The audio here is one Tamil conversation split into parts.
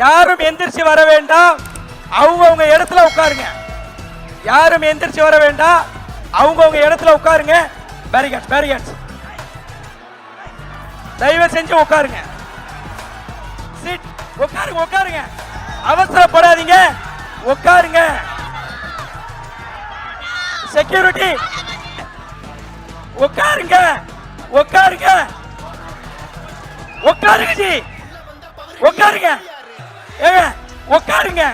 யாரும் எந்திரிச்சு வர வேண்டாம், அவங்கவுங்க இடத்துல உட்காருங்க. யாரும் எந்திரிச்சு வர வேண்டாம், அவங்கவுங்க இடத்துல உட்காருங்க. பேரிகேட்ஸ் பேரிகேட்ஸ் தயவு செஞ்சு உட்காருங்க. சீட் உட்காருங்க உட்காருங்க, அவசரப்படாதீங்க, உட்காருங்க. செக்யூரிட்டி உட்காருங்க உட்காருங்க உட்காருங்க ஜி, உட்காருங்க. ஏங்க உட்காருங்க.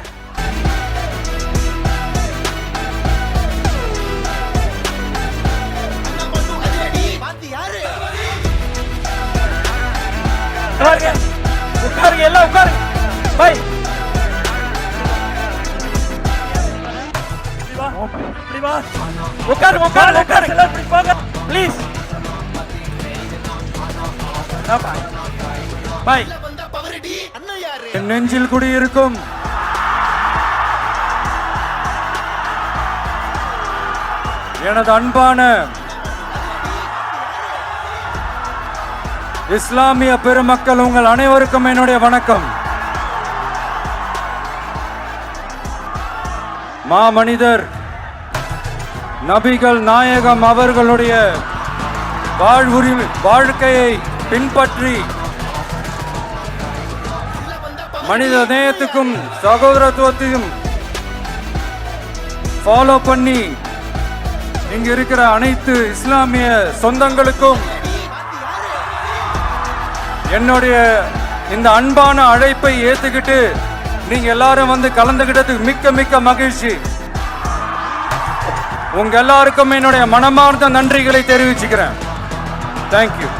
உட்காருங்க எல்லாம் உட்காருங்க. பை உட்காருங்க உட்காருங்க உட்காருங்க ப்ளீஸ். பை என் நெஞ்சில் குடியிருக்கும் எனது அன்பான இஸ்லாமிய பெருமக்கள், உங்கள் அனைவருக்கும் என்னுடைய வணக்கம். மாமனிதர் நபிகள் நாயகம் அவர்களுடைய வாழ்க்கையை பின்பற்றி மனித நேயத்துக்கும் சகோதரத்துவத்தையும் ஃபாலோ பண்ணி இங்க இருக்கிற அனைத்து இஸ்லாமிய சொந்தங்களுக்கும் என்னுடைய இந்த அன்பான அழைப்பை ஏத்துக்கிட்டு நீங்க எல்லாரும் வந்து கலந்துகிட்டதுக்கு மிக்க மிக்க மகிழ்ச்சி. உங்க எல்லாருக்கும் என்னுடைய மனமார்ந்த நன்றிகளை தெரிவிச்சுக்கிறேன். தேங்க்யூ.